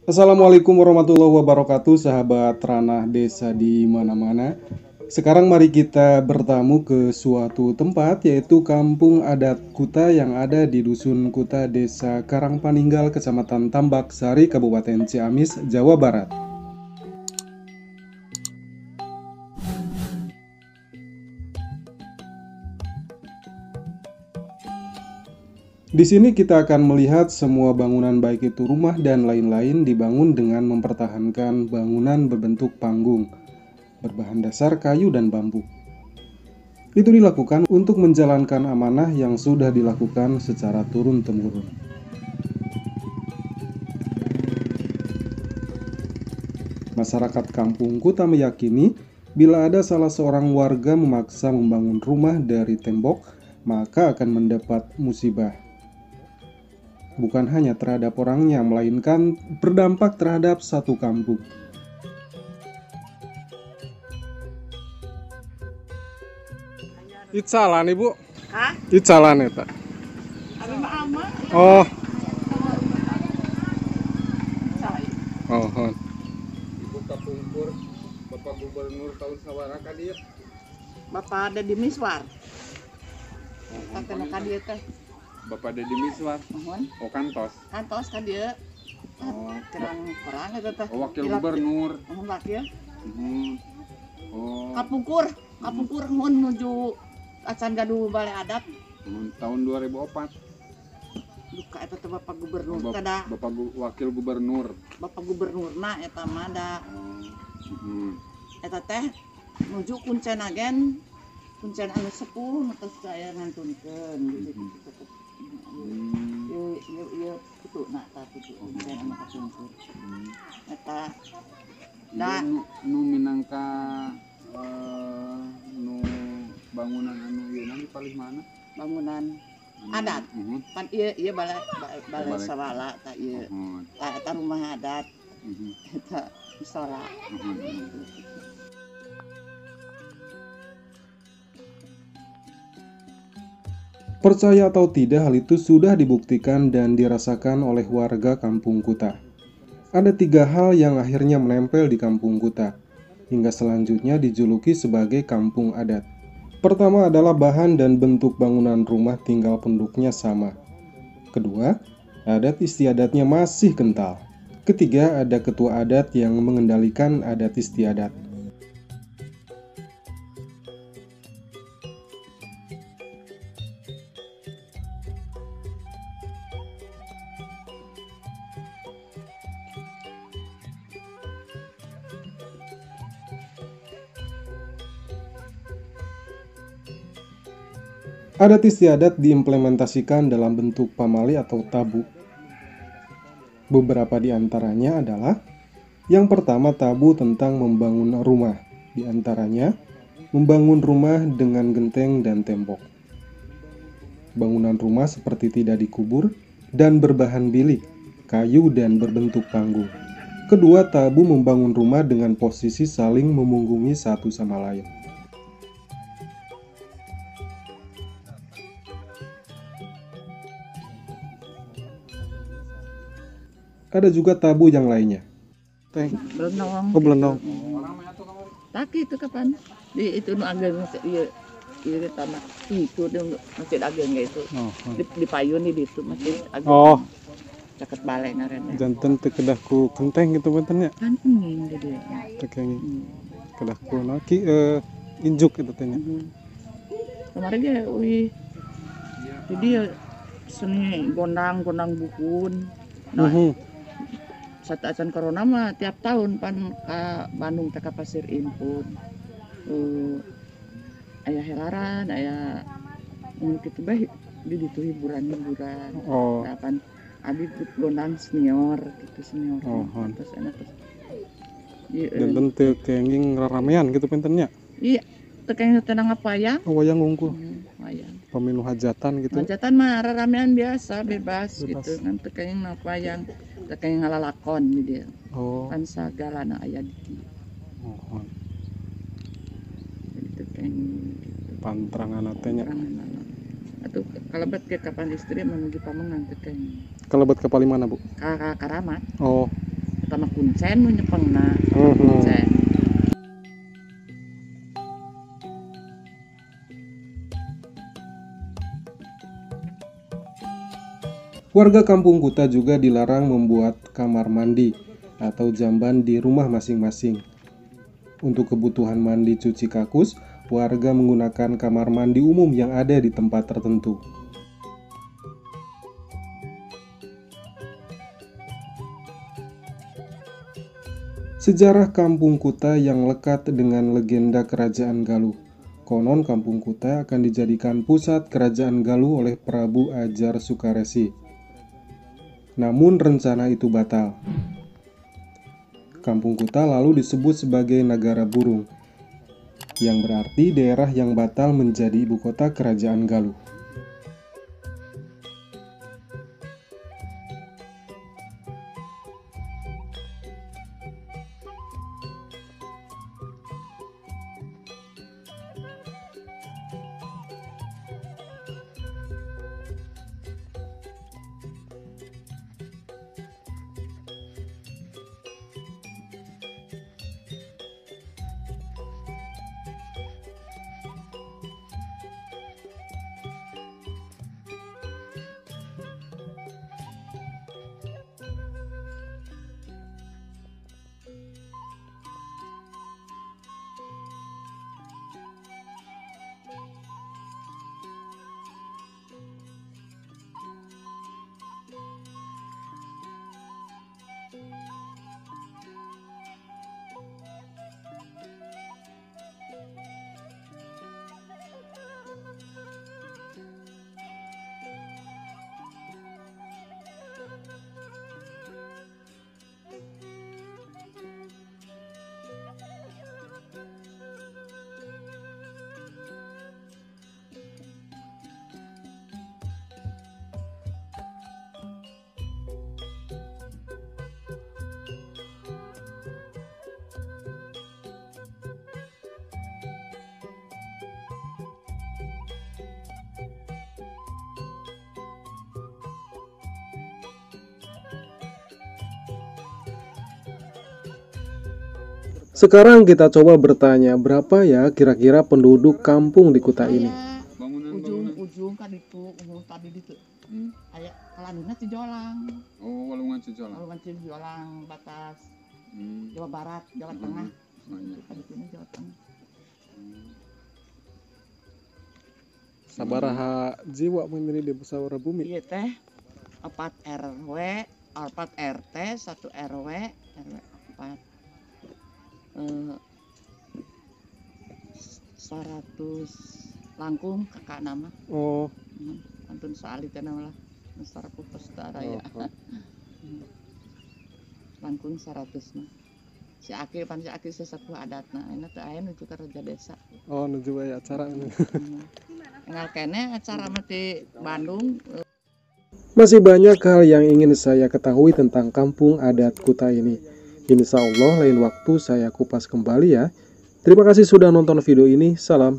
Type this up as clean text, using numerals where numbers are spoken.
Assalamualaikum warahmatullahi wabarakatuh, sahabat ranah desa di mana-mana. Sekarang mari kita bertamu ke suatu tempat, yaitu Kampung Adat Kuta yang ada di Dusun Kuta, Desa Karangpaninggal, Kecamatan Tambak Sari, Kabupaten Ciamis, Jawa Barat. Di sini kita akan melihat semua bangunan baik itu rumah dan lain-lain dibangun dengan mempertahankan bangunan berbentuk panggung, berbahan dasar kayu dan bambu. Itu dilakukan untuk menjalankan amanah yang sudah dilakukan secara turun-temurun. Masyarakat Kampung Kuta meyakini bila ada salah seorang warga memaksa membangun rumah dari tembok, maka akan mendapat musibah. Bukan hanya terhadap orangnya, melainkan berdampak terhadap satu kampung. Icalan ibu? Hah? Icalan eta. Abi mah ama. Oh, Cai. oh. Ibu kapungkur Bapak Gubernur tahun sawaraka dia. Bapak ada di miswar. Kata ka dieu teh. Bapak Deddy Miswar. Mohon. Oh kantos. Kantos ka dieu. Oh, Kerang eta teh. oh wakil gubernur. Mohon wakil. Hmm. Oh, Kapungkur mohon menuju acan gaduh balai adat. tahun 2004. Duka eta teh Bapak Gubernur Oh, kada. Wakil gubernur. Bapak Gubernurna eta mah da. Hmm. Eta teh nuju kuncen agen. Kuncen anu sepuh terus saya ngantunkeun gitu. Hmm. Ieu putuna tah putu kuncen anu kapungkur. Eta da Nu minangka nu bangunan anu ieu nanti paling mana? bangunan adat. Pan ieu balai Balai. sawala tah ieu. Tah eta rumah adat, eta musala. Percaya atau tidak, hal itu sudah dibuktikan dan dirasakan oleh warga Kampung Kuta. Ada 3 hal yang akhirnya menempel di Kampung Kuta, hingga selanjutnya dijuluki sebagai Kampung Adat. Pertama adalah bahan dan bentuk bangunan rumah tinggal penduduknya sama. Kedua, adat istiadatnya masih kental. Ketiga, ada ketua adat yang mengendalikan adat istiadat. Adat istiadat diimplementasikan dalam bentuk pamali atau tabu. Beberapa di antaranya adalah: yang pertama, tabu tentang membangun rumah. Di antaranya, membangun rumah dengan genteng dan tembok. Bangunan rumah seperti tidak dikubur dan berbahan bilik, kayu dan berbentuk panggung. Kedua, tabu membangun rumah dengan posisi saling memunggungi satu sama lain. Ada juga tabu yang lainnya. Belenong. Oh, belendong. Taki itu kapan? Di itu nu agen ieu tamat. Itu nu masjid agen gitu. Di payun di ditu masjid agen. Oh, Caket balai ngaranna. janten teu kedah ku genteng gitu bentennya. Kan kuning di dieu. Teu kenging kedah ku naon ki injuk itu teh nya. Kemarin dia jadi ya seni gondang bukun. Nah, saat acan corona mah tiap tahun pan ka Bandung teh ka Pasir Impun. Aya helaran, aya kitu bae di ditu hiburan. Oh, Nah, pan abi gondang senior gitu senior. Oh, Terus enak terus. janten teu kenging raramean gitu bentennya. Iya, teu kayaknya tenang ngapayang. Oh, wayang unggul. Wayang. Pemilu hajatan gitu. Hajatan mah ramean biasa, bebas. Bebas. Gitu. Kan teu kayaknya ngapayang, teu kayaknya ngalalakon gitu. Oh, Kan sagalana aya di dieu. mohon. Jadi teu kayaknya Pantrangan teh nya. Atuh kalebet ke kapan istri menuju pamengan teu kayaknya. Kalebet ka paling mana, Bu? Ka Karamat. Oh, tanah kuncen nu nyepengna kuncen. Warga Kampung Kuta juga dilarang membuat kamar mandi atau jamban di rumah masing-masing. Untuk kebutuhan mandi cuci kakus, warga menggunakan kamar mandi umum yang ada di tempat tertentu. Sejarah Kampung Kuta yang lekat dengan legenda Kerajaan Galuh. Konon Kampung Kuta akan dijadikan pusat Kerajaan Galuh oleh Prabu Ajar Sukaresi. Namun rencana itu batal. Kampung Kuta lalu disebut sebagai Nagara Burung, yang berarti daerah yang batal menjadi ibu kota Kerajaan Galuh. Sekarang kita coba bertanya, berapa ya kira-kira penduduk kampung di Kuta ini? Ujung-ujung kan itu tadi itu. Aya kalandina Cijolang. Oh, Walungan Cijolang. Walungan Cijolang batas Jawa Barat, Jawa Tengah. Tadi ini Jawa Tengah. Sabaraha jiwa menjadi di musyawarah bumi? Iya teh 4 RW, 4 RT, 1 RW, RW 4. 100 langkung kakak nama. Oh. Antun saali teh nama lah. Nusara Pustara ya. Langkung 100 mah. Si Aki sesepuh adatna. Enak teh aya nuju ka raja desa. Oh, nuju aya acara. Engal kene acara mati Bandung. Masih banyak hal yang ingin saya ketahui tentang kampung adat Kuta ini. Insya Allah lain waktu saya kupas kembali ya. Terima kasih sudah nonton video ini. Salam.